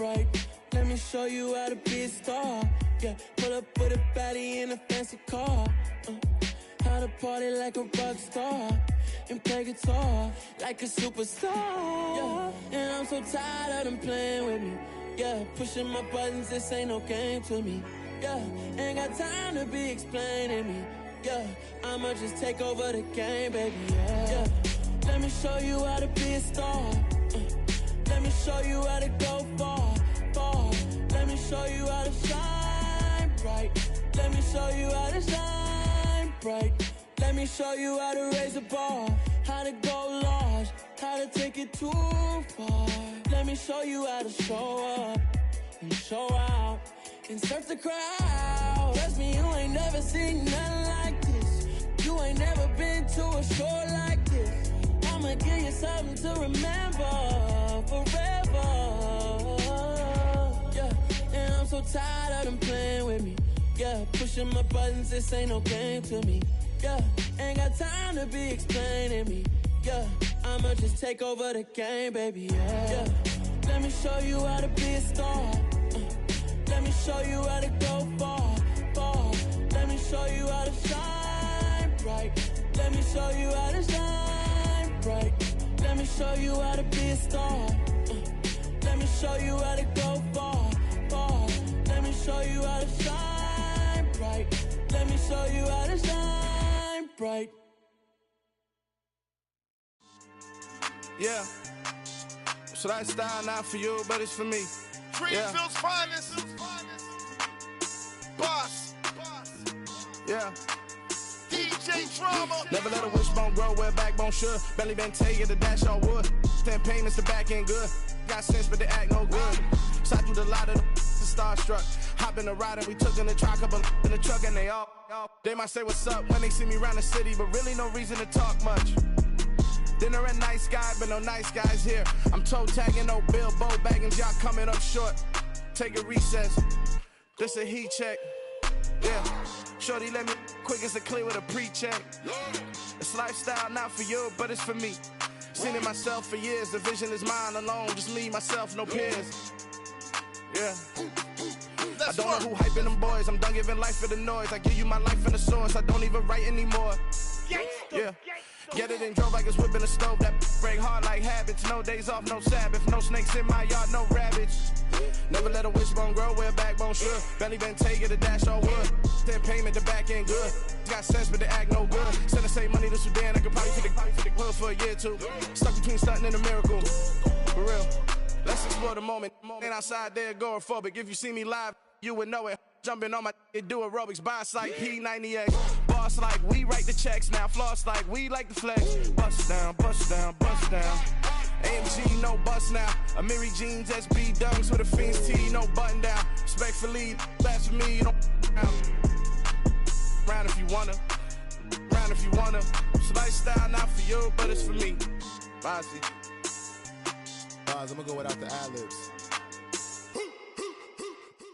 bright. Let me show you how to be a star. Yeah, pull up with a baddie in a fancy car. How to party like a rock star and play guitar like a superstar. Yeah, and I'm so tired of them playing with me. Yeah, pushing my buttons, this ain't no game to me. Yeah, ain't got time to be explaining me. Yeah, I'ma just take over the game, baby. Yeah, let me show you how to be a star. Let me show you how to go far, far. Let me show you how to shine bright. Let me show you how to shine bright. Let me show you how to raise a bar, how to go large, how to take it too far. Let me show you how to show up and show out and surf the crowd. Trust me, you ain't never seen nothing like this. You ain't never been to a show like this. I'ma give you something to remember forever. Yeah, and I'm so tired of them playing with me. Yeah, pushing my buttons, this ain't no game to me. Yeah, ain't got time to be explaining me. Yeah, I'ma just take over the game, baby. Yeah, let me show you how to be a star. Let me show you how to go far, far. Let me show you how to shine bright. Let me show you how to shine bright. Let me show you how to be a star. Let me show you how to go far, far. Let me show you how to shine bright. Let me show you how to shine bright. Yeah, it's lifestyle not for you, but it's for me. Greenfield's finest. Boss. Yeah. DJ Drama. Never let a wishbone grow where a backbone should. Belly been take the dash on wood. 10 payments, the back end good. Got sense, but they act no good. Shot through the lot of the starstruck. Hop in the ride and we took in the truck, couple in the truck and they all. They might say what's up when they see me around the city, but really no reason to talk much. Dinner at Nice Guy, but no nice guys here. I'm toe tagging, no Bilbo bagging, y'all coming up short. Take a recess. This a heat check. Yeah. Shorty let me quick as a clear with a pre-check. It's lifestyle not for you, but it's for me. Seen it myself for years. The vision is mine alone. Just me, myself, no peers. Yeah. I don't know who hyping them boys. I'm done giving life for the noise. I give you my life in the source. I don't even write anymore. Yeah. Get it and drove like it's whipping a stove. That break hard like habits. No days off, no Sabbath. No snakes in my yard, no rabbits. Never let a wishbone grow where a backbone should. Belly been take it, a dash on wood. 10 payment, the back end good. Got sense, but they act no good. Send the same money to Sudan. I could probably take the hood for a year or two. Stuck between stunting and a miracle. For real. Let's explore the moment. Ain't outside there agoraphobic. If you see me live, you would know it. Jumping on my do aerobics, boss like P90X. Boss like we write the checks now. Floss like we like the flex. Bust down, bust down, bust down. AMG, no bust now. Amiri jeans, SB dunks with a Fiends T, no button down. Respectfully, that's for me, you don't round if you wanna. Round if you wanna. It's lifestyle not for you, but it's for me. Bossy. Boz, I'm gonna go without the ad-libs.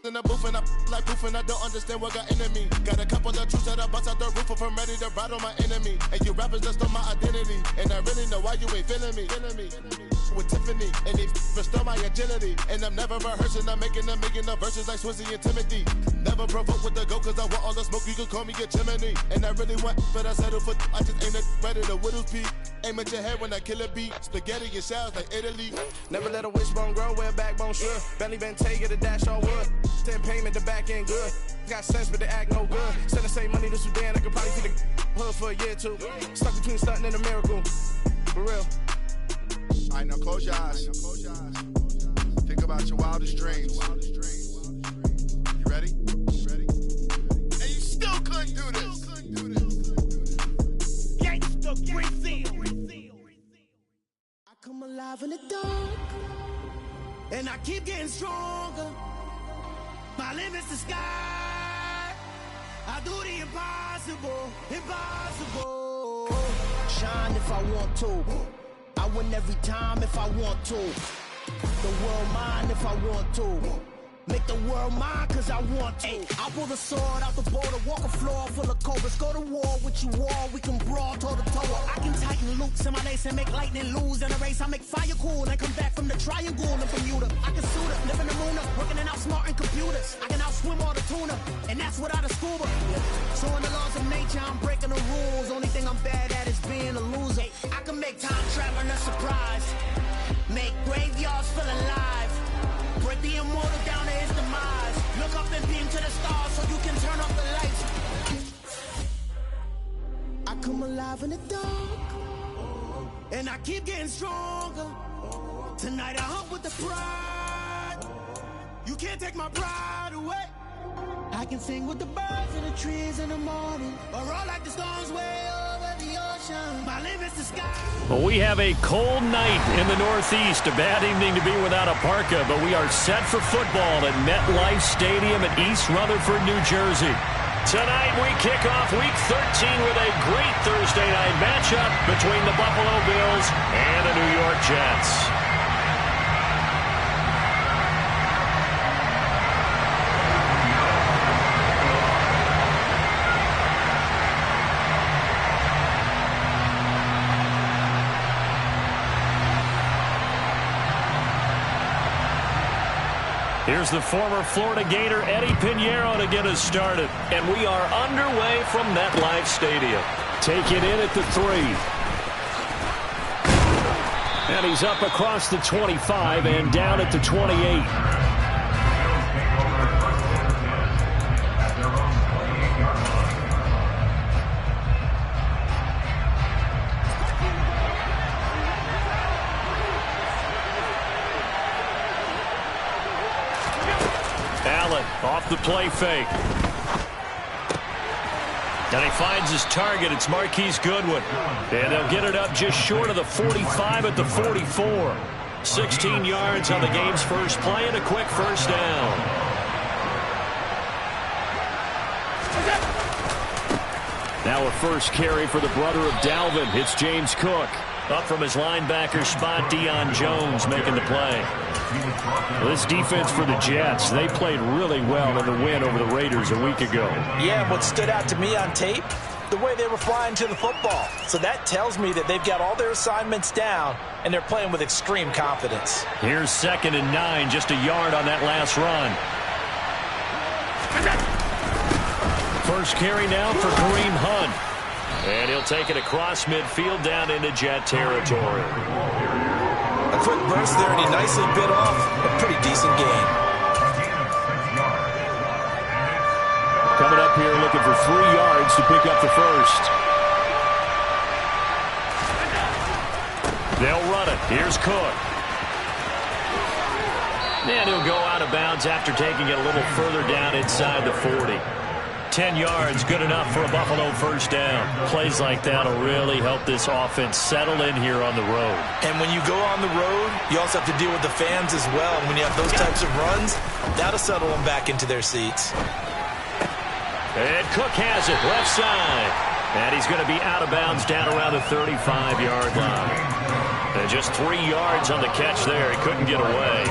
In the booth and I like proof and I don't understand what got into me. Got a couple of truths that I bust out the roof if I'm ready to ride on my enemy. And you rappers just on my identity. And I really know why you ain't feeling me. With Tiffany and they restore my agility. And I'm never rehearsing, I'm making $1 million verses like Swizzy and Timothy. Never provoke with the go cause I want all the smoke, you can call me a chimney. And I really want, but I settle for I just ain't ready to Whittles peak. Aim at your head when I kill a beat. Spaghetti and shells like Italy. Never let a wishbone grow where a backbone should. Belly been take it, a dash on wood. 10 payment, the back end good. Got sense, but they act no good. Send the same money to Sudan, I could probably see the hood for a year or two. Stuck between stunting and a miracle. For real. Alright, now close your eyes. Think about your wildest dreams. You ready? And you still couldn't do this. Gangsta Greenfield. I come alive in the dark, and I keep getting stronger. My limit's the sky. I do the impossible, impossible. Shine if I want to. I win every time if I want to. The world mine if I want to. Make the world mine cause I want to. I pull the sword out the border, walk a floor full of cobras. Go to war with you all, we can brawl toe to toe. I can tighten loops in my lace and make lightning lose in a race. I make fire cool and come back from the triangle and Bermuda. I can suit up, live in the moon I can outswim all the tuna, and that's without a scuba. So in the laws of nature, I'm breaking the rules. Only thing I'm bad at is being a loser. I can make time traveling a surprise. Make graveyards feel alive. Break the immortal down to his demise. Look up and beam to the stars so you can turn off the lights. I come alive in the dark, and I keep getting stronger. Tonight I hunt with the pride. You can't take my pride away. I can sing with the birds and the trees in the morning, or roll like the storms way over the ocean. My limb is the sky. Well, we have a cold night in the Northeast. A bad evening to be without a parka, but we are set for football at MetLife Stadium in East Rutherford, New Jersey. Tonight we kick off Week 13 with a great Thursday night matchup between the Buffalo Bills and the New York Jets. Here's the former Florida Gator Eddie Pinheiro to get us started. And we are underway from MetLife Stadium. Take it in at the 3. And he's up across the 25 and down at the 28. Allen off the play fake. And he finds his target. It's Marquise Goodwin. And they'll get it up just short of the 45 at the 44. 16 yards on the game's first play and a quick first down. Now a first carry for the brother of Dalvin. It's James Cook. Up from his linebacker spot, Deion Jones making the play. Well, this defense for the Jets, they played really well in the win over the Raiders a week ago. Yeah, what stood out to me on tape, the way they were flying to the football. So that tells me that they've got all their assignments down, and they're playing with extreme confidence. Here's 2nd and 9, just a yard on that last run. First carry now for Kareem Hunt. And he'll take it across midfield down into Jet territory. A quick burst there, and he nicely bit off a pretty decent gain. Coming up here looking for 3 yards to pick up the first. They'll run it. Here's Cook. And he'll go out of bounds after taking it a little further down inside the 40. 10 yards, good enough for a Buffalo first down. Plays like that will really help this offense settle in here on the road. And when you go on the road, you also have to deal with the fans as well. And when you have those types of runs, that'll settle them back into their seats. And Cook has it, left side. And he's going to be out of bounds down around the 35-yard line. And just 3 yards on the catch there. He couldn't get away.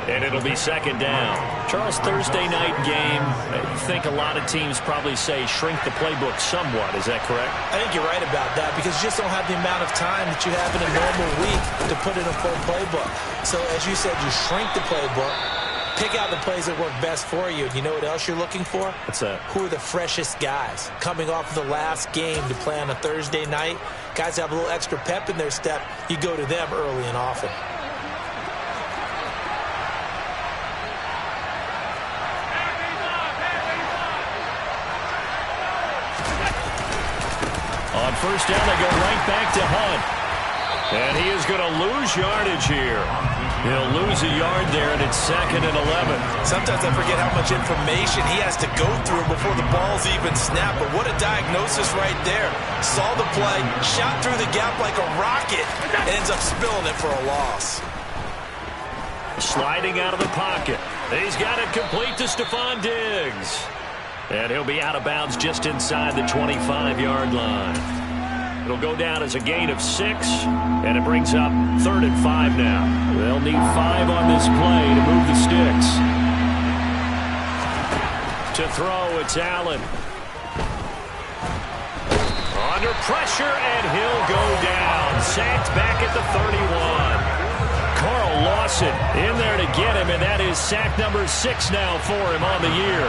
And it'll be 2nd down. Charles, Thursday night game, I think a lot of teams probably say shrink the playbook somewhat. Is that correct? I think you're right about that because you just don't have the amount of time that you have in a normal week to put in a full playbook. So as you said, you shrink the playbook, pick out the plays that work best for you. You know what else you're looking for? What's that? Who are the freshest guys coming off of the last game to play on a Thursday night? Guys have a little extra pep in their step. You go to them early and often. On first down, they go right back to Hunt. And he is going to lose yardage here. He'll lose a yard there, and it's 2nd and 11. Sometimes I forget how much information he has to go through before the ball's even snapped. But what a diagnosis right there. Saw the play, shot through the gap like a rocket, and ends up spilling it for a loss. Sliding out of the pocket. He's got it complete to Stephon Diggs. And he'll be out of bounds just inside the 25-yard line. It'll go down as a gain of 6, and it brings up 3rd and 5 now. They'll need 5 on this play to move the sticks. To throw, it's Allen. Under pressure, and he'll go down. Sacked back at the 31. Carl Dawson in there to get him, and that is sack number 6 now for him on the year.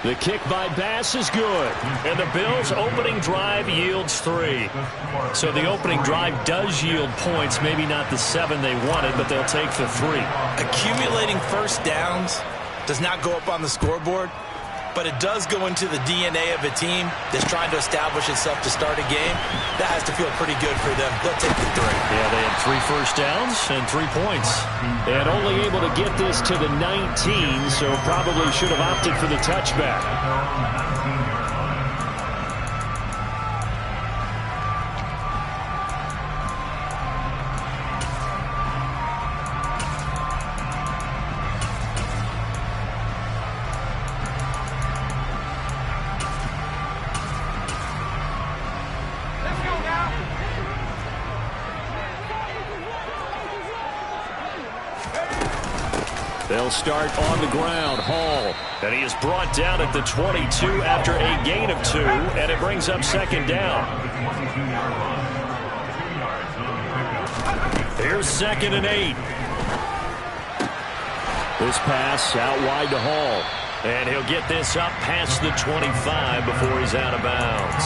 The kick by Bass is good, and the Bills' opening drive yields 3. So the opening drive does yield points, maybe not the 7 they wanted, but they'll take the 3. Accumulating first downs does not go up on the scoreboard, but it does go into the DNA of a team that's trying to establish itself to start a game. That has to feel pretty good for them. They'll take the 3. Yeah, they had 3 first downs and 3 points. And only able to get this to the 19, so probably should have opted for the touchback. They'll start on the ground. Hall. And he is brought down at the 22 after a gain of 2, and it brings up second down. Here's 2nd and 8. This pass out wide to Hall. And he'll get this up past the 25 before he's out of bounds.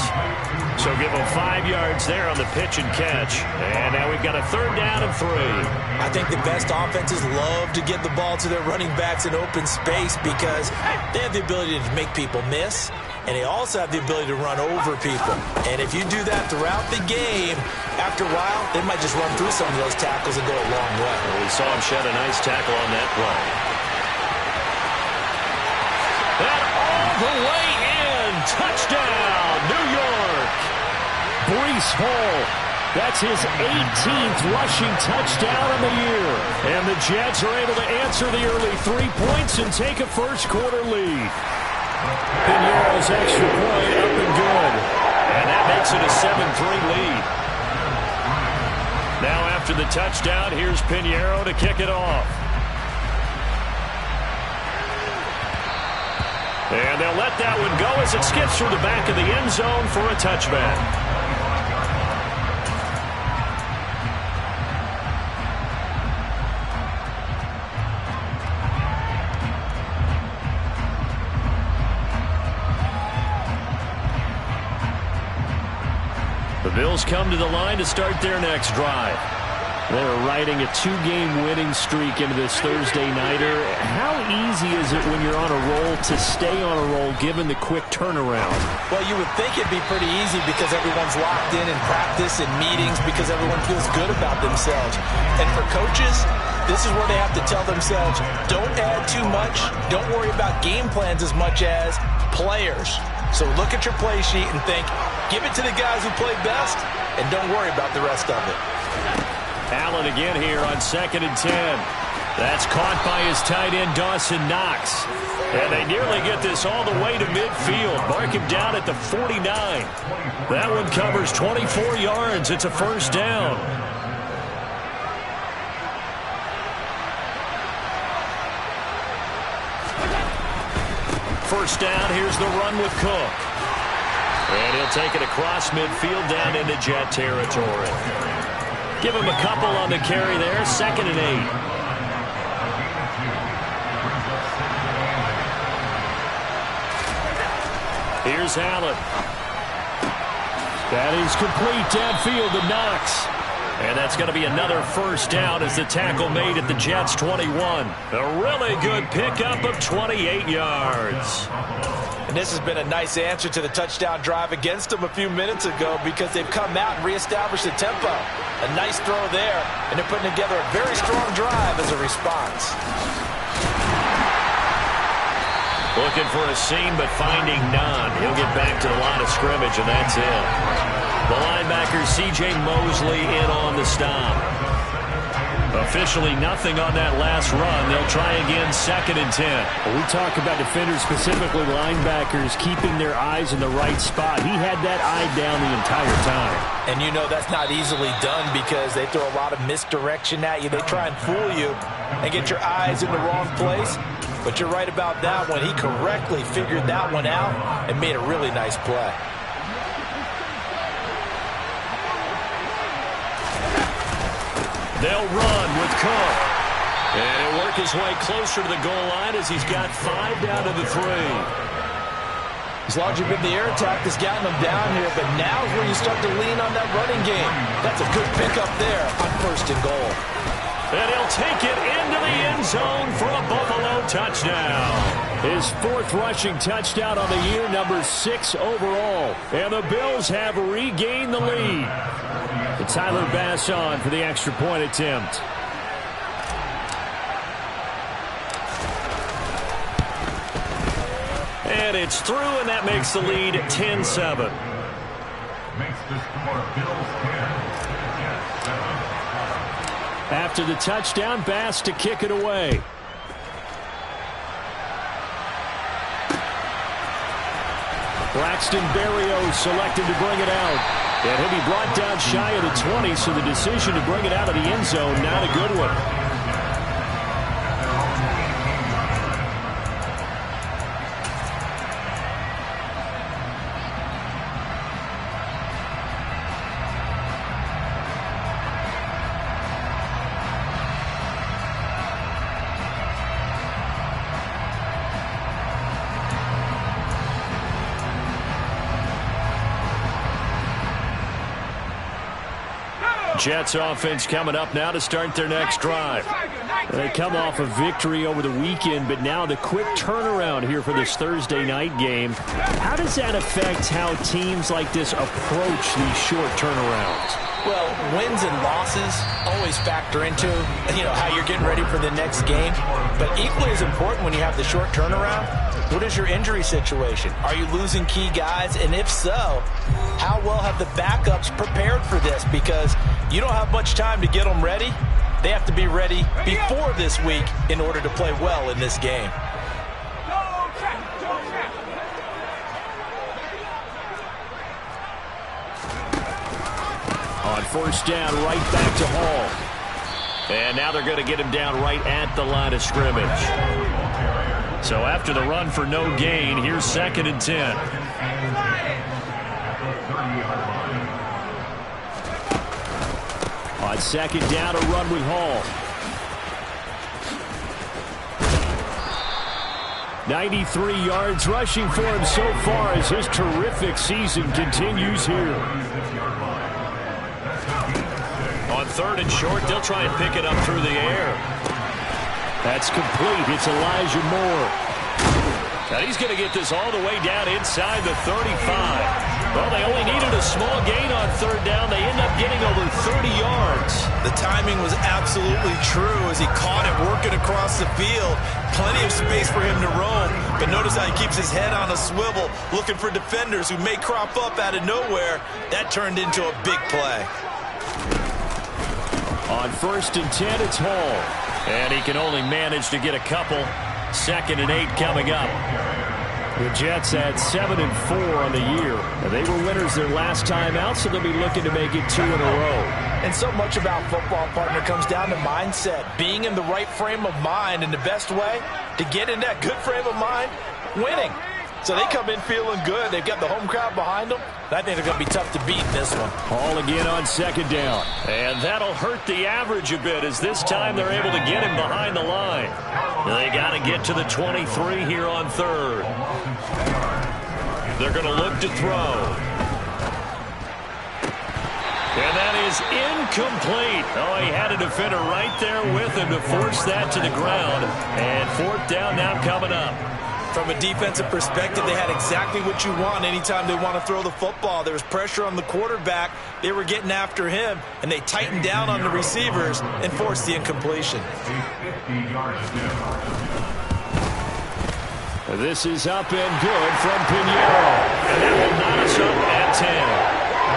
So give him 5 yards there on the pitch and catch. And now we've got a 3rd down and 3. I think the best offenses love to get the ball to their running backs in open space because they have the ability to make people miss, and they also have the ability to run over people. And if you do that throughout the game, after a while, they might just run through some of those tackles and go a long way. Well, we saw him shed a nice tackle on that play. And all the way in. Touchdown, New York. Breece Hall. That's his 18th rushing touchdown of the year. And the Jets are able to answer the early 3 points and take a first-quarter lead. Piñeiro's extra point up and good. And that makes it a 7-3 lead. Now after the touchdown, here's Piñeiro to kick it off. And they'll let that one go as it skips through the back of the end zone for a touchback. The Bills come to the line to start their next drive. They're riding a 2-game winning streak into this Thursday nighter. How easy is it when you're on a roll to stay on a roll given the quick turnaround? Well, you would think it'd be pretty easy because everyone's locked in practice and meetings because everyone feels good about themselves. And for coaches, this is where they have to tell themselves, don't add too much. Don't worry about game plans as much as players. So look at your play sheet and think, give it to the guys who play best, and don't worry about the rest of it. Allen again here on 2nd and 10. That's caught by his tight end, Dawson Knox. And they nearly get this all the way to midfield. Mark him down at the 49. That one covers 24 yards. It's a first down. First down, here's the run with Cook. And he'll take it across midfield down into Jet territory. Give him a couple on the carry there. 2nd and 8. Here's Allen. That is complete downfield to Knox. And that's going to be another first down as the tackle made at the Jets' 21. A really good pickup of 28 yards. And this has been a nice answer to the touchdown drive against them a few minutes ago because they've come out and reestablished the tempo. A nice throw there, and they're putting together a very strong drive as a response. Looking for a seam, but finding none. He'll get back to the line of scrimmage, and that's it. The linebacker, C.J. Mosley, in on the stop. Officially nothing on that last run. They'll try again, 2nd and 10. Well, we talk about defenders, specifically linebackers, keeping their eyes in the right spot. He had that eye down the entire time. And you know that's not easily done because they throw a lot of misdirection at you. They try and fool you and get your eyes in the wrong place. But you're right about that one. He correctly figured that one out and made a really nice play. They'll run with Cook. And he'll work his way closer to the goal line as he's got 5 down to the 3. It's largely been the air attack that's gotten them down here, but now is where you start to lean on that running game. That's a good pickup there on 1st and goal. And he'll take it into the end zone for a Buffalo touchdown. His 4th rushing touchdown on the year, number 6 overall. And the Bills have regained the lead. And Tyler Bass on for the extra point attempt. And it's through, and that makes the lead 10-7. Makes the score Bills 10, Jets 7. After the touchdown, Bass to kick it away. Braxton Berrios selected to bring it out. And he'll be brought down shy of the 20, so the decision to bring it out of the end zone, not a good one. Jets offense coming up now to start their next drive. They come off a victory over the weekend, but now the quick turnaround here for this Thursday night game. How does that affect how teams like this approach these short turnarounds? Well, wins and losses always factor into, how you're getting ready for the next game. But equally as important when you have the short turnaround, what is your injury situation? Are you losing key guys? And if so, how well have the backups prepared for this? Because you don't have much time to get them ready. They have to be ready before this week in order to play well in this game. On 1st down, right back to Hall. And now they're going to get him down right at the line of scrimmage. So after the run for no gain, here's 2nd and 10. On 2nd down, a run with Hall. 93 yards rushing for him so far as his terrific season continues here. On 3rd and short, they'll try and pick it up through the air. That's complete. It's Elijah Moore. Now he's going to get this all the way down inside the 35. Well, they only needed a small gain on 3rd down. They end up getting over 30 yards. The timing was absolutely true as he caught it working across the field. Plenty of space for him to roam. But notice how he keeps his head on a swivel, looking for defenders who may crop up out of nowhere. That turned into a big play. On 1st and 10, it's Hall. And he can only manage to get a couple. 2nd and 8 coming up. The Jets had 7-4 on the year. They were winners their last time out, so they'll be looking to make it 2 in a row. And so much about football, partner, comes down to mindset. Being in the right frame of mind, and the best way to get in that good frame of mind, winning. So they come in feeling good. They've got the home crowd behind them. I think they're going to be tough to beat in this one. Hall again on 2nd down. And that'll hurt the average a bit as this time they're able to get him behind the line. They got to get to the 23 here on 3rd. They're going to look to throw. And that is incomplete. Oh, he had a defender right there with him to force that to the ground. And 4th down now coming up. From a defensive perspective, they had exactly what you want anytime they want to throw the football. There was pressure on the quarterback. They were getting after him, and they tightened down on the receivers and forced the incompletion. This is up and good from Pinheiro. And that will knock us up at 10.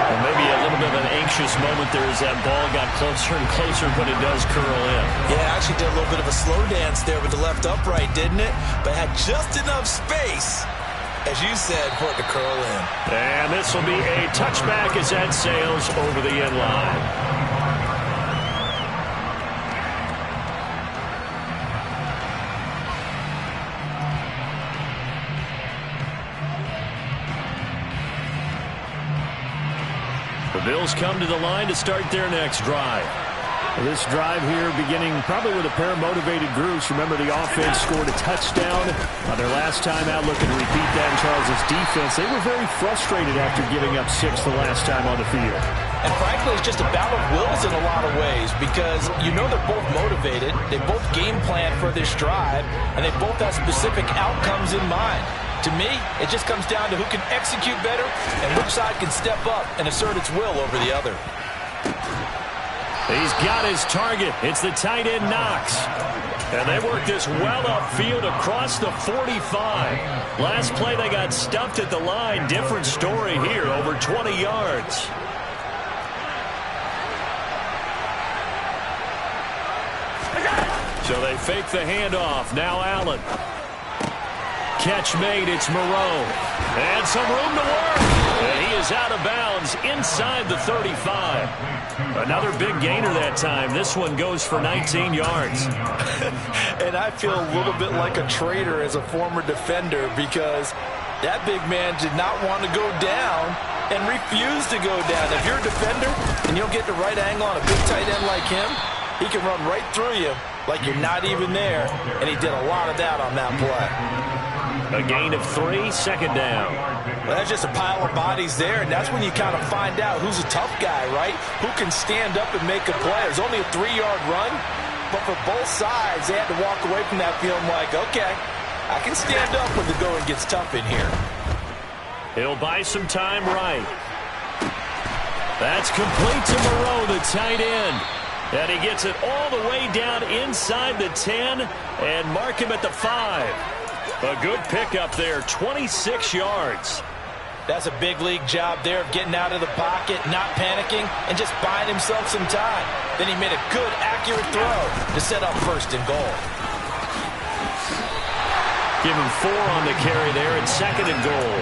And maybe a little bit of an anxious moment there as that ball got closer and closer, but it does curl in. Yeah, actually did a little bit of a slow dance there with the left upright, didn't it? But had just enough space, as you said, for it to curl in. And this will be a touchback as that sails over the end line. The Bills come to the line to start their next drive. This drive here beginning probably with a pair of motivated groups. Remember, the offense scored a touchdown on their last time out, looking to repeat that in Charles' defense. They were very frustrated after giving up 6 the last time on the field. And frankly, it's just a battle of wills in a lot of ways because you know they're both motivated. They both game plan for this drive, and they both have specific outcomes in mind. To me, it just comes down to who can execute better and which side can step up and assert its will over the other. He's got his target. It's the tight end, Knox. And they work this well upfield across the 45. Last play, they got stuffed at the line. Different story here, over 20 yards. So they fake the handoff. Now Allen. Catch made. It's Moreau. And some room to work. And he is out of bounds inside the 35. Another big gainer that time. This one goes for 19 yards. And I feel a little bit like a traitor as a former defender because that big man did not want to go down and refused to go down. If you're a defender and you don't get the right angle on a big tight end like him, he can run right through you like you're not even there. And he did a lot of that on that play. A gain of 3, second down. Well, that's just a pile of bodies there, and that's when you kind of find out who's a tough guy, right? Who can stand up and make a play. It was only a 3-yard run, but for both sides, they had to walk away from that feeling like, okay, I can stand up when the going gets tough in here. He'll buy some time right. That's complete to Moreau, the tight end. And he gets it all the way down inside the 10 and mark him at the 5. A good pickup there, 26 yards. That's a big league job there of getting out of the pocket, not panicking, and just buying himself some time. Then he made a good, accurate throw to set up first and goal. Give him 4 on the carry there and second and goal.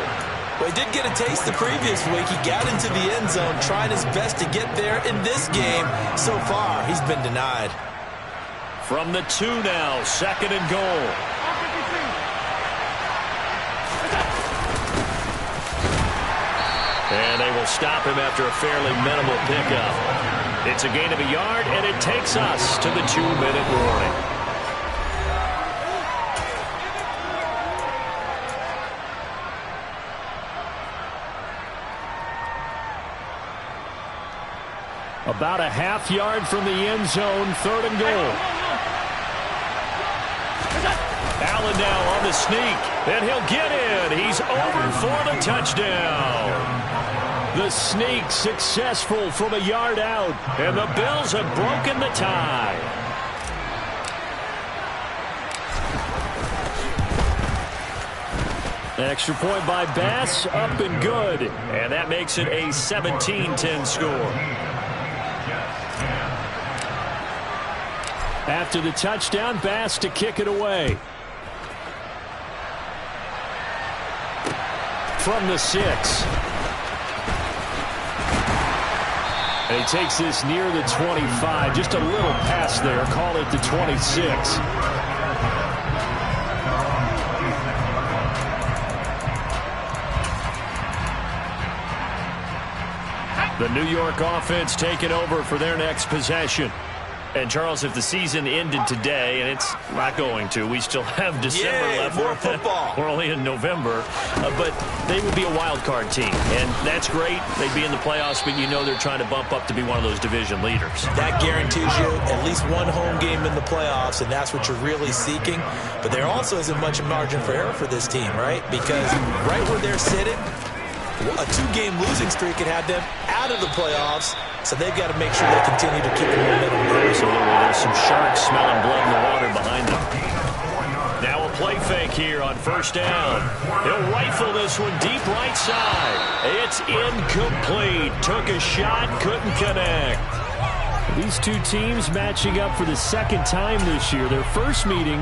Well, he did get a taste the previous week. He got into the end zone, trying his best to get there in this game. So far, he's been denied. From the 2 now, second and goal. And they will stop him after a fairly minimal pickup. It's a gain of a yard, and it takes us to the 2-minute warning. About a half yard from the end zone, third and goal. Allen now on the sneak, and he'll get in. He's over for the touchdown. The sneak successful from a yard out, and the Bills have broken the tie. Extra point by Bass, up and good. And that makes it a 17-10 score. After the touchdown, Bass to kick it away. From the 6. And he takes this near the 25. Just a little pass there. Call it the 26. The New York offense taking over for their next possession. And, Charles, if the season ended today, and it's not going to, we still have December left. More football. We're only in November. But they would be a wild card team. And that's great. They'd be in the playoffs, but you know they're trying to bump up to be one of those division leaders. That guarantees you at least one home game in the playoffs, and that's what you're really seeking. But there also isn't much margin for error for this team, right? Because right where they're sitting, a 2-game losing streak could have them out of the playoffs. So they've got to make sure they continue to keep the momentum going. Absolutely. There's some sharks smelling blood in the water behind them. Now a play fake here on first down. He'll rifle this one deep right side. It's incomplete. Took a shot, couldn't connect. These two teams matching up for the second time this year. Their first meeting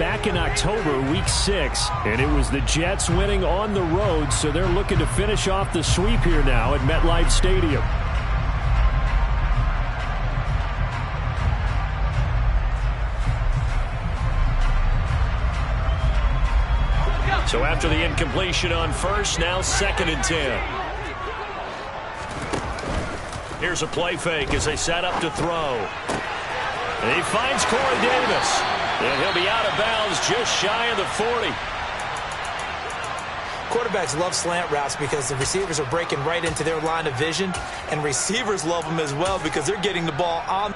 back in October, week 6. And it was the Jets winning on the road, so they're looking to finish off the sweep here now at MetLife Stadium. So after the incompletion on first, now second and 10. Here's a play fake as they set up to throw. He finds Corey Davis. And he'll be out of bounds just shy of the 40. Quarterbacks love slant routes because the receivers are breaking right into their line of vision, and receivers love them as well because they're getting the ball on.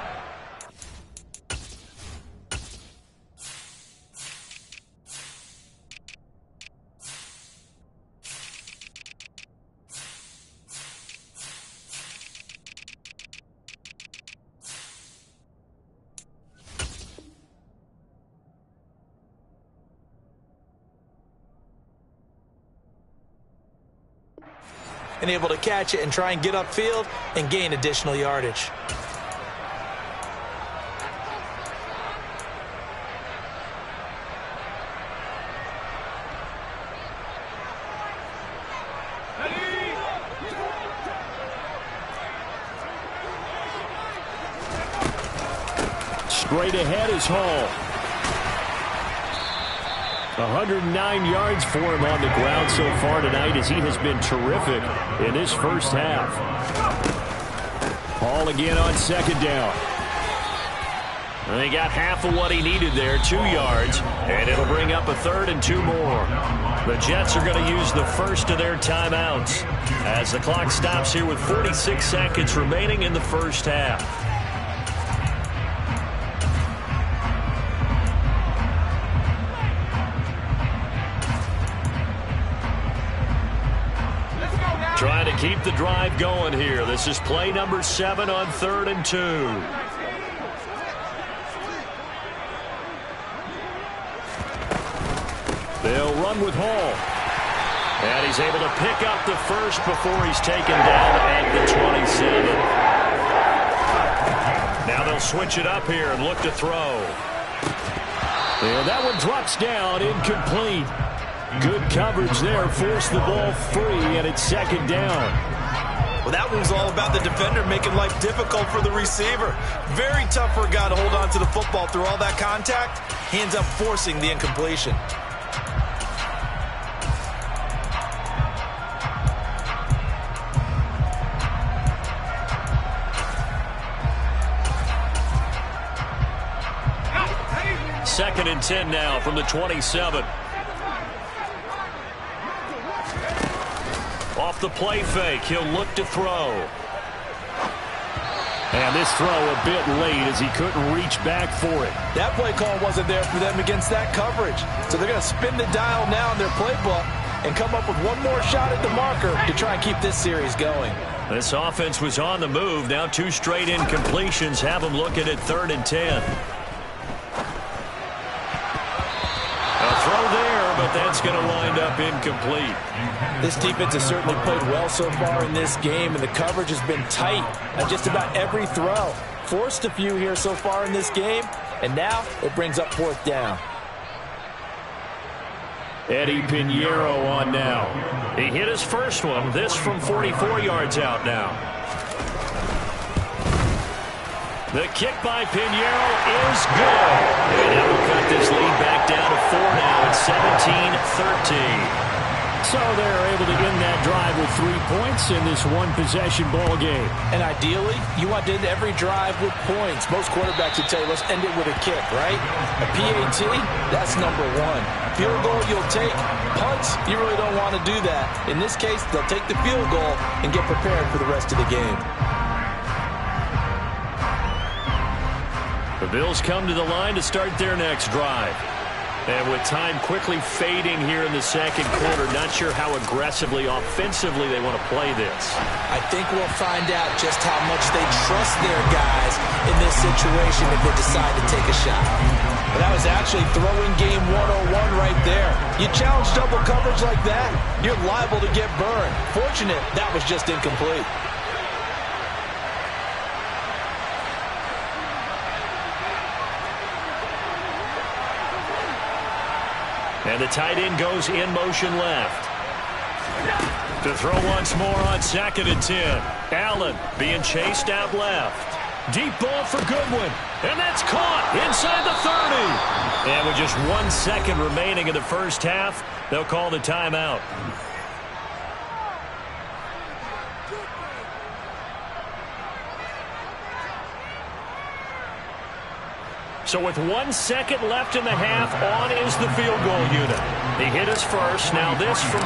And able to catch it and try and get upfield and gain additional yardage. Straight ahead is Hall. 109 yards for him on the ground so far tonight as he has been terrific in this first half. Hall again on second down. And he got half of what he needed there, 2 yards, and it'll bring up a 3rd and 2 more. The Jets are going to use the first of their timeouts as the clock stops here with 46 seconds remaining in the first half. Trying to keep the drive going here. This is play number 7 on 3rd and 2. They'll run with Hall. And he's able to pick up the first before he's taken down at the 27. Now they'll switch it up here and look to throw. And that one drops down, incomplete. Good coverage there, forced the ball free, and it's second down. Well, that one's all about the defender making life difficult for the receiver. Very tough for a guy to hold on to the football through all that contact. He ends up forcing the incompletion. Second and 10 now from the 27. Off the play fake, he'll look to throw. And this throw a bit late as he couldn't reach back for it. That play call wasn't there for them against that coverage. So they're going to spin the dial now in their playbook and come up with one more shot at the marker to try and keep this series going. This offense was on the move. Now 2 straight incompletions have them looking at 3rd and 10. A throw there, but that's going to wind up incomplete. This defense has certainly played well so far in this game, and the coverage has been tight on just about every throw. Forced a few here so far in this game, and now it brings up 4th down. Eddie Pinheiro on now. He hit his first one. This from 44 yards out now. The kick by Pinheiro is good. And that will cut this lead back down to 4 now. It's 17-13. So they're able to end that drive with 3 points in this one-possession ball game. And ideally, you want to end every drive with points. Most quarterbacks would tell you, let's end it with a kick, right? A PAT, that's number 1. Field goal, you'll take. Punts, you really don't want to do that. In this case, they'll take the field goal and get prepared for the rest of the game. The Bills come to the line to start their next drive. And with time quickly fading here in the second quarter, not sure how aggressively, offensively they want to play this. I think we'll find out just how much they trust their guys in this situation if they decide to take a shot. But that was actually throwing game 101 right there. You challenge double coverage like that, you're liable to get burned. Fortunate that was just incomplete. And the tight end goes in motion left. To throw once more on 2nd and 10. Allen being chased out left. Deep ball for Goodwin. And that's caught inside the 30. And with just 1 second remaining in the first half, they'll call the timeout. So with 1 second left in the half, on is the field goal unit. He hit his first. Now this from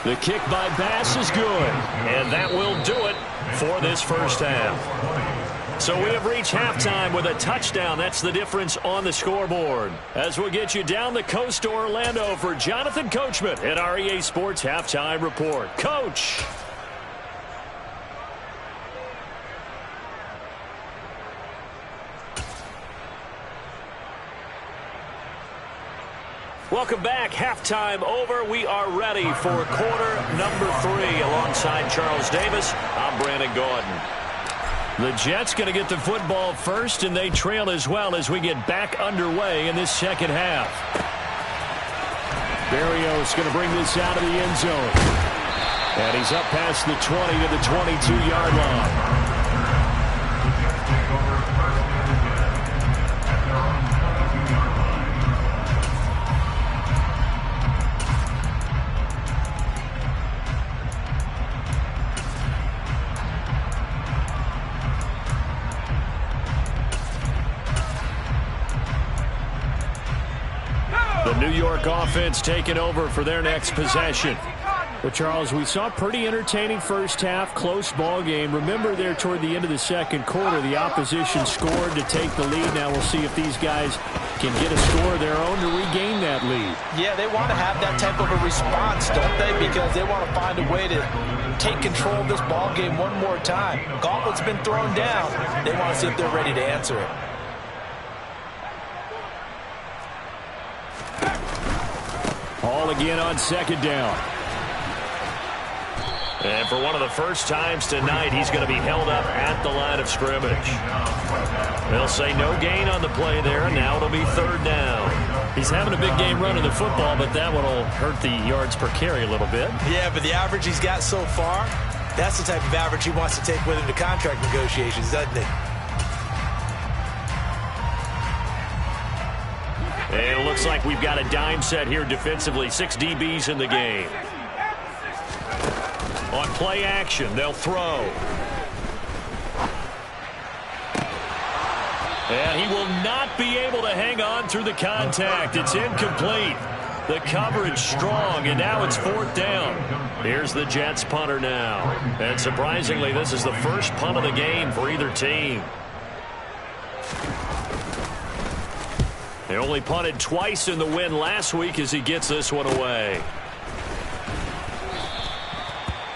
43. The kick by Bass is good. And that will do it for this first half. So we have reached halftime with a touchdown. That's the difference on the scoreboard. As we'll get you down the coast to Orlando for Jonathan Coachman at our EA Sports Halftime Report. Coach. Welcome back. Halftime over. We are ready for quarter number 3. Alongside Charles Davis, I'm Brandon Gaudin. The Jets going to get the football first, and they trail as well as we get back underway in this second half. Berrios going to bring this out of the end zone. And he's up past the 20 to the 22-yard line. The New York offense taking over for their next possession. But, Charles, we saw a pretty entertaining first half, close ball game. Remember there toward the end of the second quarter, the opposition scored to take the lead. Now we'll see if these guys can get a score of their own to regain that lead. Yeah, they want to have that type of a response, don't they? Because they want to find a way to take control of this ball game one more time. Gauntlet's been thrown down. They want to see if they're ready to answer it. All again on second down. And for one of the first times tonight, he's going to be held up at the line of scrimmage. They'll say no gain on the play there, and now it'll be third down. He's having a big game running the football, but that one will hurt the yards per carry a little bit. Yeah, but the average he's got so far, that's the type of average he wants to take with him to contract negotiations, doesn't it? And it looks like we've got a dime set here defensively. 6 DBs in the game. On play action, they'll throw. And he will not be able to hang on through the contact. It's incomplete. The coverage strong, and now it's fourth down. Here's the Jets punter now. And surprisingly, this is the first punt of the game for either team. They only punted twice in the win last week as he gets this one away.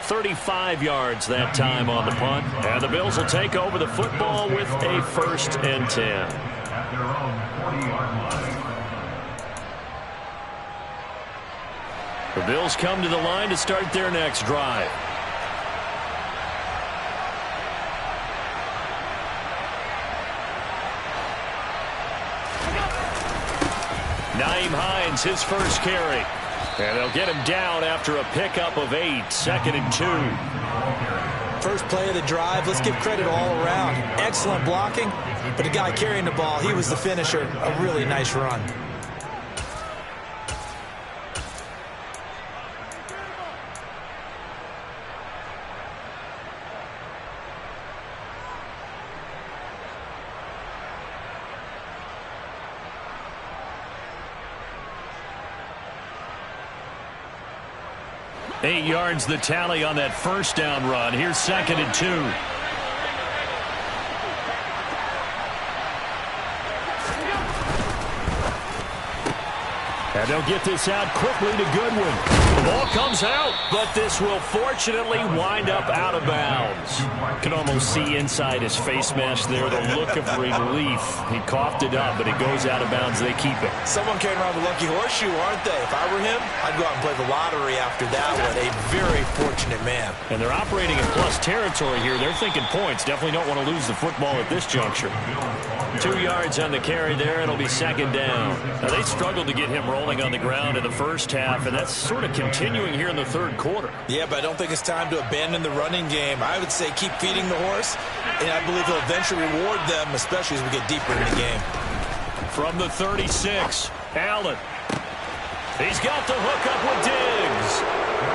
35 yards that time on the punt. And the Bills will take over the football with a 1st and 10. At their own 40-yard line. The Bills come to the line to start their next drive. Nyheim Hines, his first carry. And they'll get him down after a pickup of 8, 2nd and 2. First play of the drive, let's give credit all around. Excellent blocking, but the guy carrying the ball, he was the finisher. A really nice run. Eight yards the tally on that first down run. Here's 2nd and 2. And they'll get this out quickly to Goodwin. The ball comes out, but this will fortunately wind up out of bounds. Can almost see inside his face mask there the look of relief. He coughed it up, but it goes out of bounds. They keep it. Someone carrying around the lucky horseshoe, aren't they? If I were him, I'd go out and play the lottery after that one. A very fortunate man. And they're operating in plus territory here. They're thinking points. Definitely don't want to lose the football at this juncture. 2 yards on the carry there. It'll be 2nd down. Now, they struggled to get him rolling on the ground in the first half, and that's sort of continuing here in the third quarter. Yeah, but I don't think it's time to abandon the running game. I would say keep feeding the horse, and I believe he'll eventually reward them, especially as we get deeper in the game. From the 36, Allen. He's got the hook up with Diggs.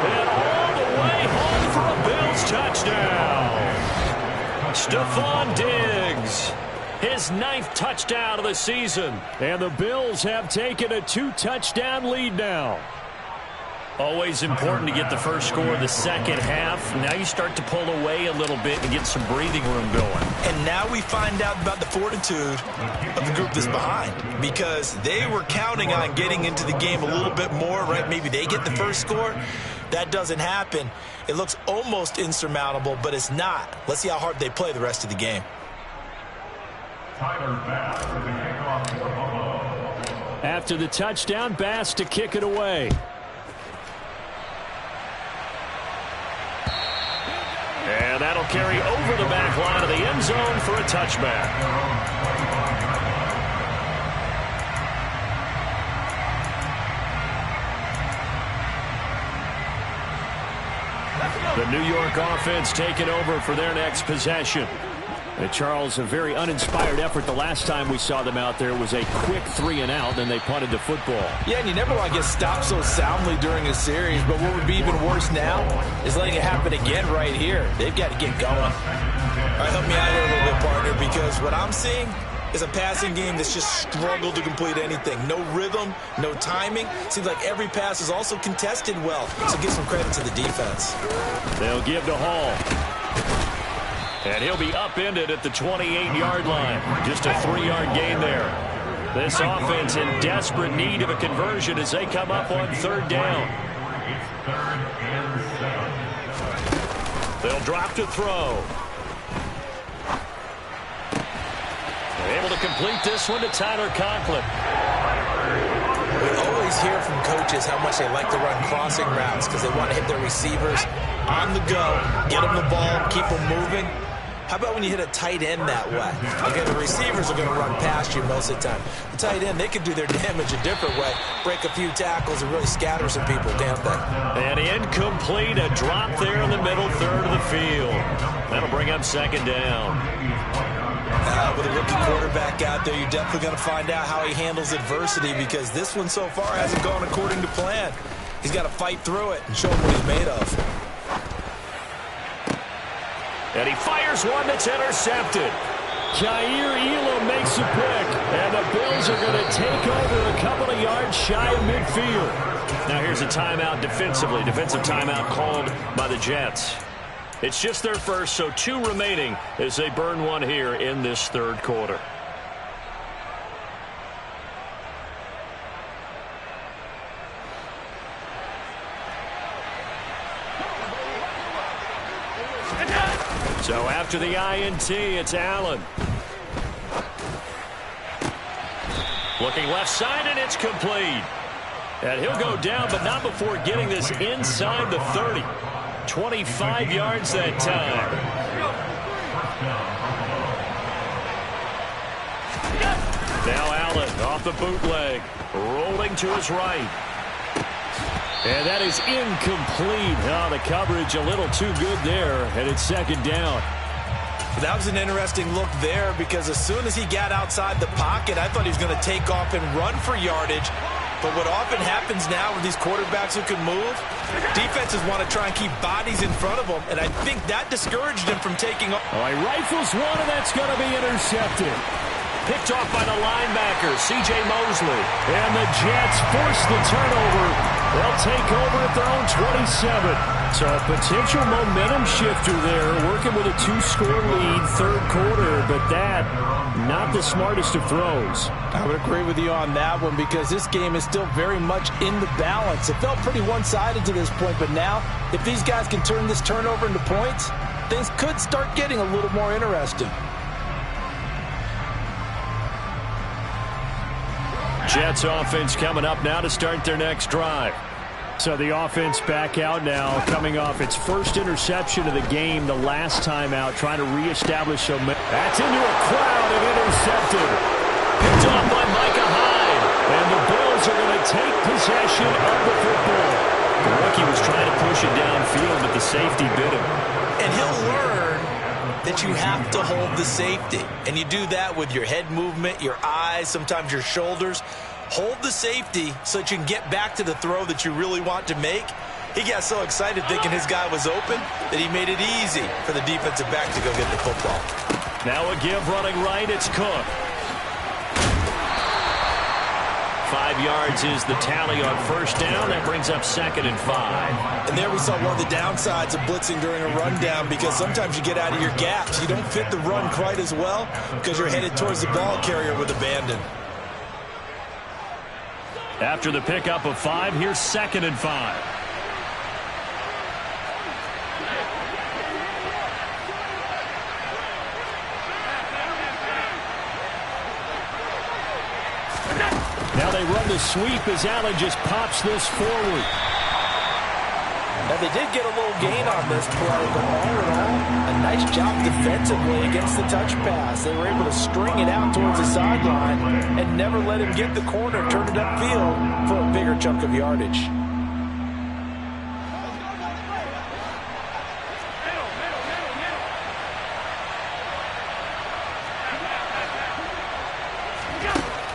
And all the way home for a Bills touchdown. Stephon Diggs. His 9th touchdown of the season. And the Bills have taken a 2-touchdown lead now. Always important to get the first score of the second half. Now you start to pull away a little bit and get some breathing room going. And now we find out about the fortitude of the group that's behind, because they were counting on getting into the game a little bit more, right? Maybe they get the first score. That doesn't happen. It looks almost insurmountable, but it's not. Let's see how hard they play the rest of the game. Tyler Bass for the kickoff for Buffalo. After the touchdown, Bass to kick it away. And that'll carry over the back line of the end zone for a touchback. The New York offense taking over for their next possession. And Charles, a very uninspired effort the last time we saw them out there was a quick 3-and-out, then they punted the football. Yeah, and you never want to get stopped so soundly during a series, but what would be even worse now is letting it happen again right here. They've got to get going. All right, help me out here a little bit, partner, because what I'm seeing is a passing game that's just struggled to complete anything. No rhythm, no timing. Seems like every pass is also contested well, so give some credit to the defense. They'll give to Hall. And he'll be upended at the 28-yard line. Just a 3-yard gain there. This offense in desperate need of a conversion as they come up on 3rd down. It's 3rd and 7. They'll drop to throw. They're able to complete this one to Tyler Conklin. We always hear from coaches how much they like to run crossing routes because they want to hit their receivers on the go, get them the ball, keep them moving. How about when you hit a tight end that way? Okay, the receivers are going to run past you most of the time. The tight end, they can do their damage a different way, break a few tackles and really scatter some people, can't they? And incomplete, a drop there in the middle third of the field. That'll bring up 2nd down. With a rookie quarterback out there, you're definitely going to find out how he handles adversity, because this one so far hasn't gone according to plan. He's got to fight through it and show him what he's made of. And he fires one that's intercepted. Jair Elam makes a pick, and the Bills are going to take over a couple of yards shy of midfield. Now here's a timeout defensively. Defensive timeout called by the Jets. It's just their first, so 2 remaining as they burn one here in this 3rd quarter. So after the INT, it's Allen. Looking left side, and it's complete. And he'll go down, but not before getting this inside the 30. 25 yards that time. Now Allen off the bootleg, rolling to his right. And that is incomplete. Oh, the coverage a little too good there, and it's 2nd down. That was an interesting look there, because as soon as he got outside the pocket, I thought he was going to take off and run for yardage. But what often happens now with these quarterbacks who can move, defenses want to try and keep bodies in front of them, and I think that discouraged him from taking off. Oh, he rifles one, and that's going to be intercepted. Picked off by the linebacker, C.J. Mosley. And the Jets force the turnover. They'll take over at their own 27. So a potential momentum shifter there, working with a 2-score lead, 3rd quarter, but that, not the smartest of throws. I would agree with you on that one, because this game is still very much in the balance. It felt pretty one-sided to this point, but now, if these guys can turn this turnover into points, things could start getting a little more interesting. Jets offense coming up now to start their next drive. So the offense back out now, coming off its first interception of the game the last time out, trying to reestablish some. That's into a crowd and intercepted. Picked off by Micah Hyde. And the Bills are going to take possession of the football. The rookie was trying to push it downfield, but the safety bit him. And he'll learn that you have to hold the safety. And you do that with your head movement, your eyes, sometimes your shoulders. Hold the safety so that you can get back to the throw that you really want to make. He got so excited thinking his guy was open that he made it easy for the defensive back to go get the football. Now a give running right, it's Cook. 5 yards is the tally on first down. That brings up 2nd and 5. And there we saw one of the downsides of blitzing during a rundown, because sometimes you get out of your gaps. You don't fit the run quite as well because you're headed towards the ball carrier with abandon. After the pickup of 5, here's 2nd and 5. Now they run the sweep as Allen just pops this forward. Now they did get a little gain on this play, but all in all, a nice job defensively against the touch pass. They were able to string it out towards the sideline and never let him get the corner, turn it upfield for a bigger chunk of yardage.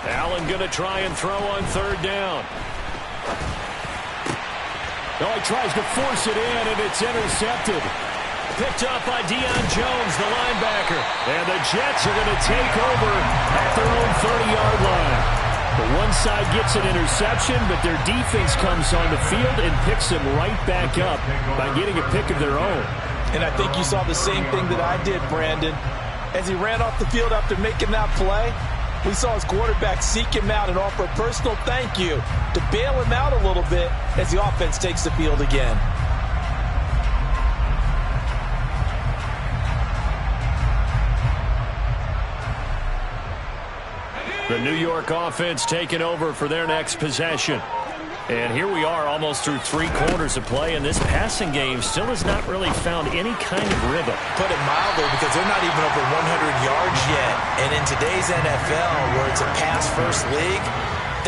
Allen going to try and throw on 3rd down. Oh, he tries to force it in, and it's intercepted. Picked up by Deion Jones, the linebacker. And the Jets are going to take over at their own 30-yard line. The one side gets an interception, but their defense comes on the field and picks them right back up by getting a pick of their own. And I think you saw the same thing that I did, Brandon. As he ran off the field after making that play, we saw his quarterback seek him out and offer a personal thank you to bail him out a little bit as the offense takes the field again. The New York offense taking over for their next possession. And here we are almost through 3 quarters of play, and this passing game still has not really found any kind of rhythm. Put it mildly, because they're not even over 100 yards yet. And in today's NFL, where it's a pass-first league,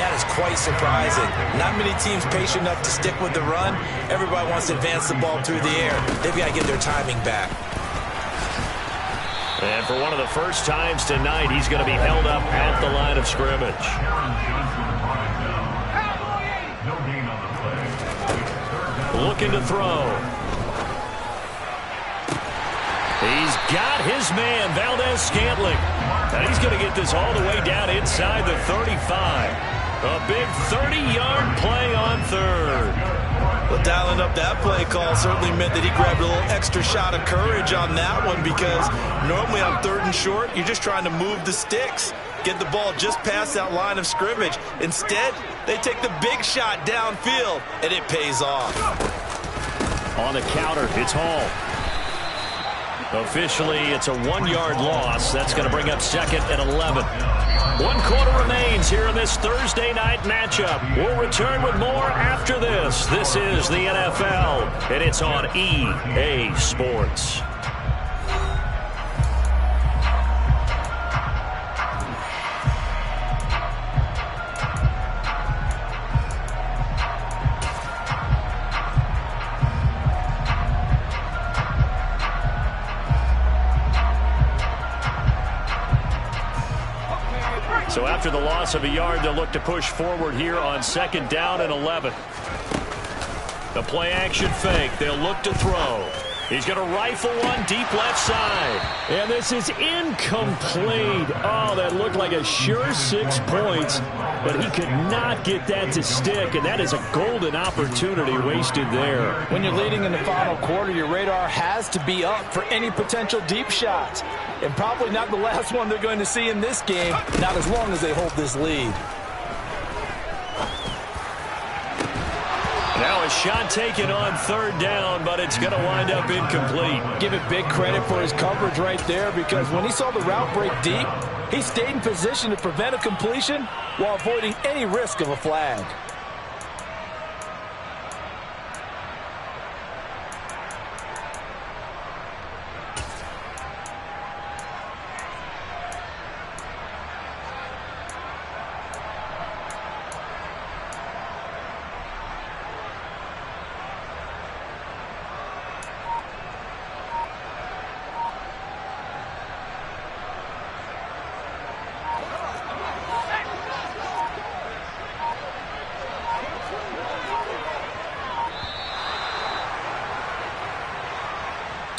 that is quite surprising. Not many teams patient enough to stick with the run. Everybody wants to advance the ball through the air. They've got to get their timing back. And for one of the first times tonight, he's going to be held up at the line of scrimmage. Looking to throw. He's got his man, Valdez-Scantling. And he's going to get this all the way down inside the 35. A big 30-yard play on 3rd. Well, dialing up that play call certainly meant that he grabbed a little extra shot of courage on that one, because normally on 3rd and short, you're just trying to move the sticks, get the ball just past that line of scrimmage. Instead, they take the big shot downfield, and it pays off. On the counter, it's Hall. Officially, it's a 1-yard loss. That's going to bring up 2nd and 11. 1 quarter remains here in this Thursday night matchup. We'll return with more after this. This is the NFL, and it's on EA Sports. So after the loss of a yard, they'll look to push forward here on 2nd down and 11. The play action fake. They'll look to throw. He's going to rifle one deep left side. And this is incomplete. Oh, that looked like a sure 6 points, but he could not get that to stick, and that is a golden opportunity wasted there. When you're leading in the final quarter, your radar has to be up for any potential deep shots. And probably not the last one they're going to see in this game, not as long as they hold this lead. Now a shot taken on 3rd down, but it's going to wind up incomplete. Give it big credit for his coverage right there, because when he saw the route break deep, he stayed in position to prevent a completion while avoiding any risk of a flag.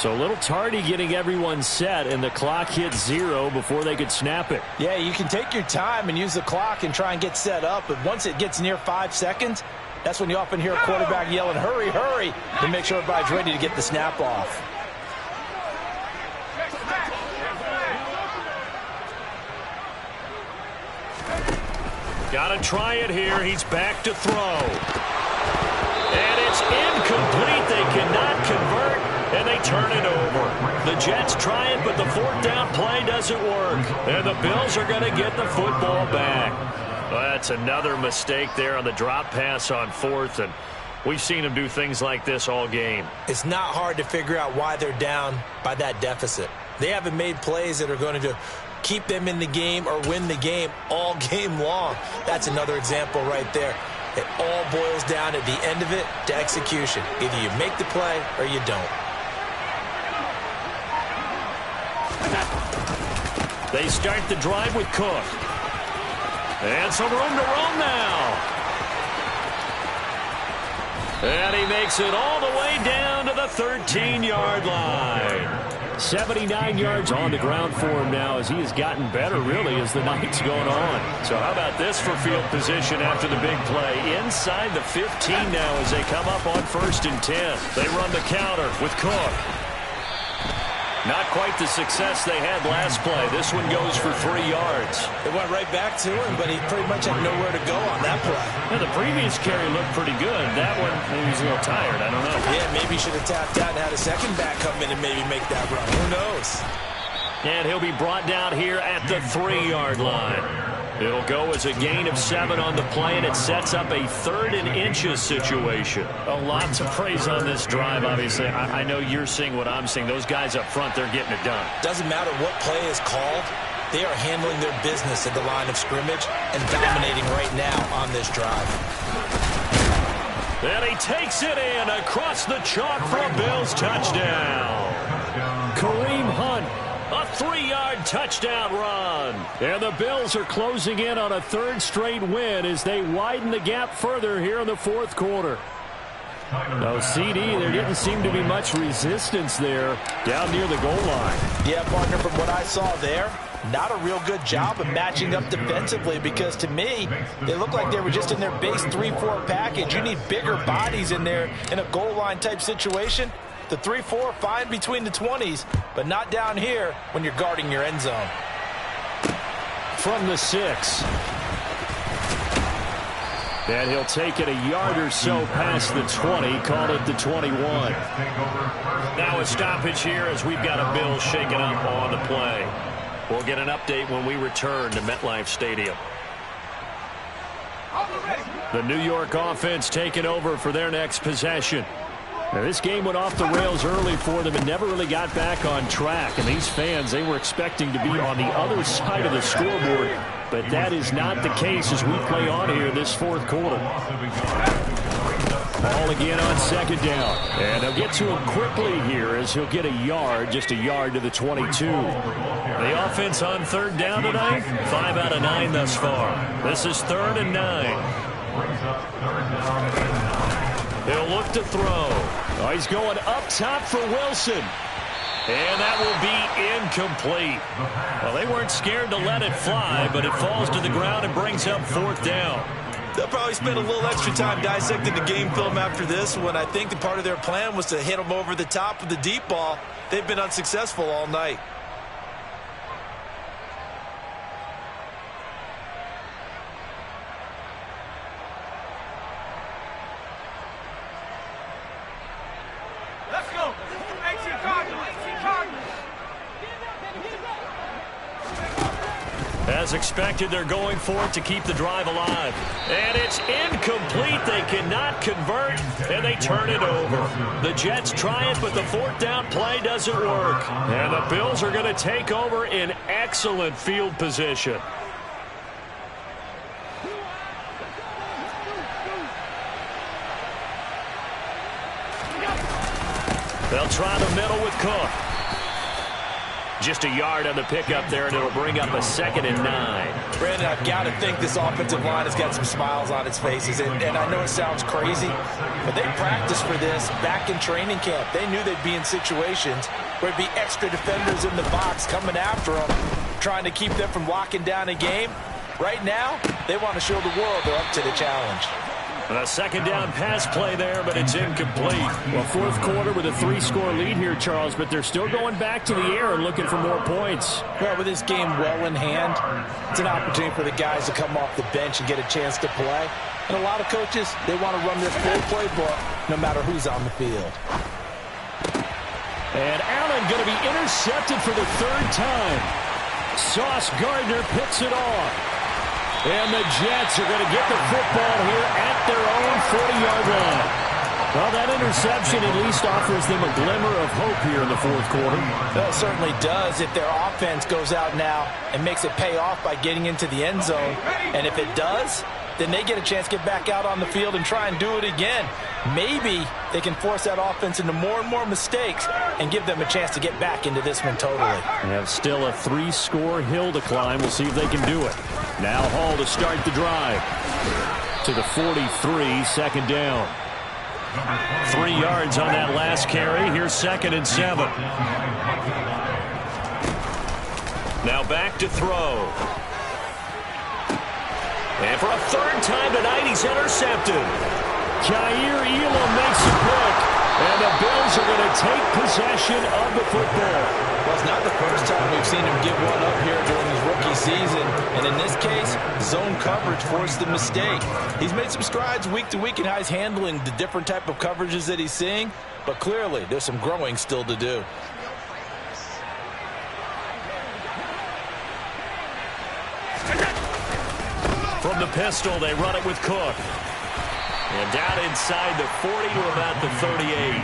So a little tardy getting everyone set, and the clock hit 0 before they could snap it. Yeah, you can take your time and use the clock and try and get set up, but once it gets near 5 seconds, that's when you often hear a quarterback yelling, hurry, hurry, to make sure everybody's ready to get the snap off. Got to try it here. He's back to throw. And it's incomplete. They cannot convert, and they turn it over. The Jets try it, but the fourth down play doesn't work. And the Bills are going to get the football back. Well, that's another mistake there on the drop pass on fourth, and we've seen them do things like this all game. It's not hard to figure out why they're down by that deficit. They haven't made plays that are going to keep them in the game or win the game all game long. That's another example right there. It all boils down at the end of it to execution. Either you make the play or you don't. They start the drive with Cook. And some room to roam now. And he makes it all the way down to the 13-yard line. 79 yards on the ground for him now as he has gotten better, really, as the night's going on. So how about this for field position after the big play? Inside the 15 now as they come up on 1st and 10. They run the counter with Cook. Not quite the success they had last play. This one goes for 3 yards. It went right back to him, but he pretty much had nowhere to go on that play. Yeah, the previous carry looked pretty good. That one, he was a little tired. I don't know. Yeah, maybe he should have tapped out and had a second back come in and maybe make that run. Who knows? And he'll be brought down here at the 3-yard line. It'll go as a gain of 7 on the play, and it sets up a 3rd and inches situation. A lot to praise on this drive, obviously. I know you're seeing what I'm seeing. Those guys up front, they're getting it done. Doesn't matter what play is called. They are handling their business at the line of scrimmage and dominating right now on this drive. And he takes it in across the chalk for a Bills touchdown. Kareem Hunt. A 3-yard touchdown run. And the Bills are closing in on a 3rd straight win as they widen the gap further here in the 4th quarter. No, CD, there didn't seem to be much resistance there down near the goal line. Yeah, partner, from what I saw there, not a real good job of matching up defensively because to me, they look like they were just in their base 3-4 package. You need bigger bodies in there in a goal line type situation. The 3-4 fine between the 20s, but not down here when you're guarding your end zone. From the 6. And he'll take it a yard or so past the 20, call it the 21. Now a stoppage here as we've got a Bills shaking up on the play. We'll get an update when we return to MetLife Stadium. The New York offense taking over for their next possession. Now, this game went off the rails early for them and never really got back on track. And these fans, they were expecting to be on the other side of the scoreboard. But that is not the case as we play on here this 4th quarter. Ball again on 2nd down. And they'll get to him quickly here as he'll get a yard, just a yard to the 22. The offense on 3rd down tonight, 5 out of 9 thus far. This is 3rd and 9. He'll look to throw. Oh, he's going up top for Wilson. And that will be incomplete. Well, they weren't scared to let it fly, but it falls to the ground and brings up 4th down. They'll probably spend a little extra time dissecting the game film after this when I think the part of their plan was to hit them over the top with the deep ball. They've been unsuccessful all night. As expected, they're going for it to keep the drive alive. And it's incomplete. They cannot convert, and they turn it over. The Jets try it, but the 4th down play doesn't work. And the Bills are going to take over in excellent field position. They'll try the middle with Cook. just a yard on the pickup there, and it'll bring up a 2nd and 9. Brandon, I've got to think this offensive line has got some smiles on its faces. And I know it sounds crazy, but they practiced for this back in training camp. They knew they'd be in situations where it'd be extra defenders in the box coming after them, trying to keep them from locking down a game. Right now, they want to show the world they're up to the challenge. A 2nd down pass play there, but it's incomplete. Well, fourth quarter with a 3-score lead here, Charles, but they're still going back to the air and looking for more points. Well, with this game well in hand, it's an opportunity for the guys to come off the bench and get a chance to play. And a lot of coaches, they want to run their full playbook no matter who's on the field. And Allen going to be intercepted for the 3rd time. Sauce Gardner picks it off. And the Jets are going to get the football here at their own 40-yard line. Well, that interception at least offers them a glimmer of hope here in the fourth quarter. Well, it certainly does if their offense goes out now and makes it pay off by getting into the end zone. And if it does, then they get a chance to get back out on the field and try and do it again. Maybe they can force that offense into more and more mistakes and give them a chance to get back into this one totally. They have still a 3-score hill to climb. We'll see if they can do it. Now Hall to start the drive. To the 43, 2nd down. 3 yards on that last carry. Here's 2nd and 7. Now back to throw. And for a 3rd time tonight, he's intercepted. Jair Elam makes a pick. And the Bills are going to take possession of the football. Well, it's not the first time we've seen him give one up here during his rookie season. And in this case, zone coverage forced the mistake. He's made some strides week to week in how he's handling the different type of coverages that he's seeing. But clearly, there's some growing still to do. From the pistol, they run it with Cook. And down inside the 40 to about the 38.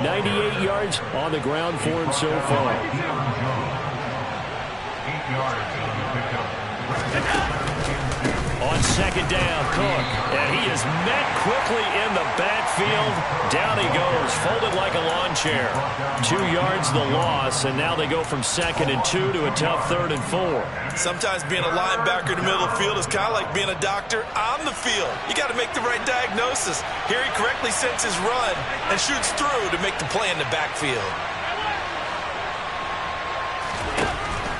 98 yards on the ground for him so far. 8 yards on the pickup. On 2nd down, Cook. And he is met quickly in the backfield. Down he goes, folded like a lawn chair. 2 yards the loss, and now they go from 2nd and 2 to a tough 3rd and 4. Sometimes being a linebacker in the middle of the field is kind of like being a doctor on the field. You got to make the right diagnosis. Here he correctly sets his run and shoots through to make the play in the backfield.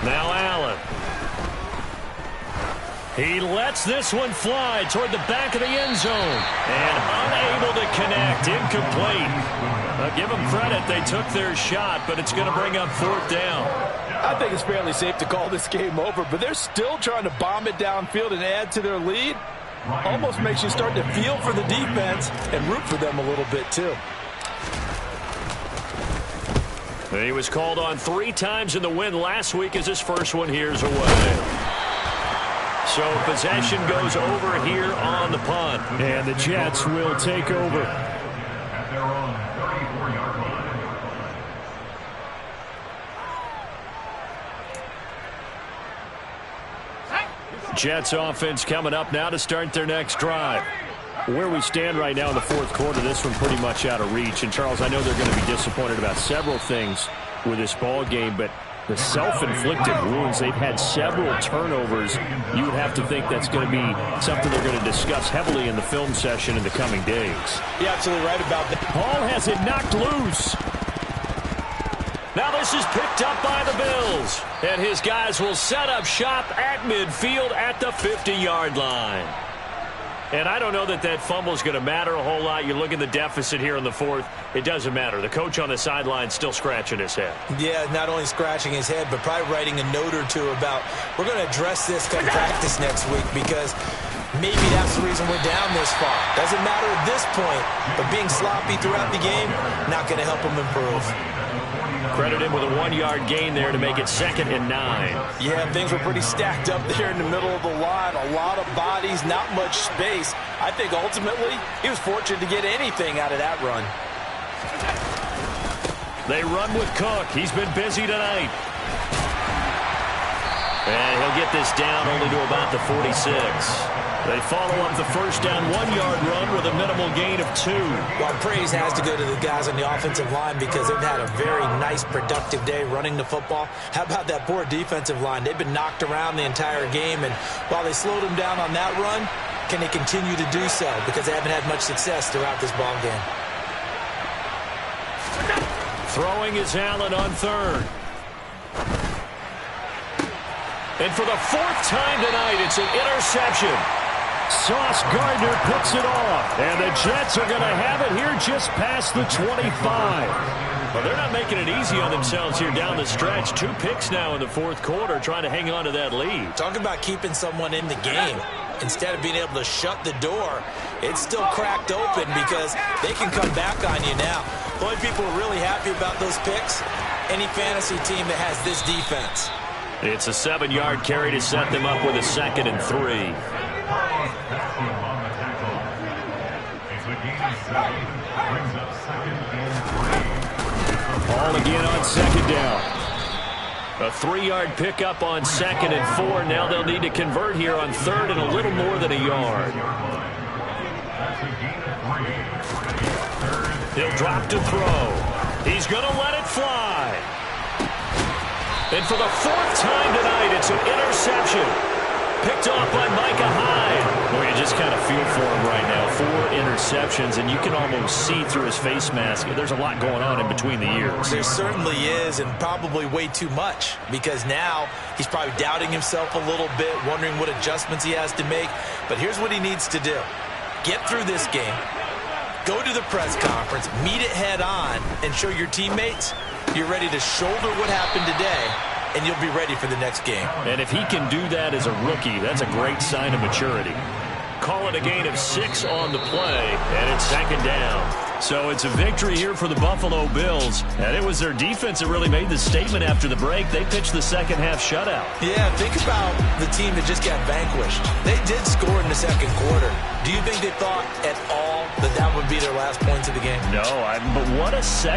Now Allen. He lets this one fly toward the back of the end zone. And unable to connect. Incomplete. Give them credit. They took their shot, but it's going to bring up 4th down. I think it's fairly safe to call this game over, but they're still trying to bomb it downfield and add to their lead. Almost makes you start to feel for the defense and root for them a little bit, too. He was called on 3 times in the win last week as his first one here's away. So possession goes over here on the punt. And the Jets will take over. At their own 34-yard line. Jets offense coming up now to start their next drive. Where we stand right now in the fourth quarter, this one pretty much out of reach. And, Charles, I know they're going to be disappointed about several things with this ball game, but the self-inflicted wounds, they've had several turnovers. You would have to think that's going to be something they're going to discuss heavily in the film session in the coming days. You're absolutely right about that. Hall has it knocked loose. Now this is picked up by the Bills. And his guys will set up shop at midfield at the 50-yard line. And I don't know that that fumble is going to matter a whole lot. You look at the deficit here in the fourth, it doesn't matter. The coach on the sideline still scratching his head. Yeah, not only scratching his head, but probably writing a note or two about, we're going to address this come practice next week because maybe that's the reason we're down this far. Doesn't matter at this point, but being sloppy throughout the game, not going to help him improve. Credit him with a 1-yard gain there to make it 2nd and 9. Yeah, things were pretty stacked up there in the middle of the line. A lot of bodies, not much space. I think ultimately he was fortunate to get anything out of that run. They run with Cook. He's been busy tonight. And he'll get this down only to about the 46. They follow up the first down 1-yard run with a minimal gain of 2. Well, praise has to go to the guys on the offensive line because they've had a very nice, productive day running the football. How about that poor defensive line? They've been knocked around the entire game, and while they slowed them down on that run, can they continue to do so? Because they haven't had much success throughout this ball game. Throwing is Allen on third. And for the 4th time tonight, it's an interception. Sauce Gardner picks it off. And the Jets are going to have it here just past the 25. Well, they're not making it easy on themselves here down the stretch. 2 picks now in the 4th quarter trying to hang on to that lead. Talk about keeping someone in the game. Instead of being able to shut the door, it's still cracked open because they can come back on you now. The only people who are really happy about those picks, any fantasy team that has this defense. It's a 7-yard carry to set them up with a 2nd and 3. Ball again on 2nd down. A 3-yard pickup on 2nd and 4. Now they'll need to convert here on 3rd and a little more than a yard. He'll drop to throw. He's going to let it fly. And for the 4th time tonight, it's an interception. Picked off by Micah Hyde. Boy, you just kind of feel for him right now. 4 interceptions, and you can almost see through his face mask. There's a lot going on in between the years. There certainly is, and probably way too much, because now he's probably doubting himself a little bit, wondering what adjustments he has to make. But here's what he needs to do. Get through this game. Go to the press conference, meet it head on, and show your teammates you're ready to shoulder what happened today, and you'll be ready for the next game. And if he can do that as a rookie, that's a great sign of maturity. Call it a gain of 6 on the play, and it's 2nd down. So it's a victory here for the Buffalo Bills. And it was their defense that really made the statement after the break. They pitched the second-half shutout. Yeah, think about the team that just got vanquished. They did score in the 2nd quarter. Do you think they thought at all that that would be their last points of the game? No, but what a second.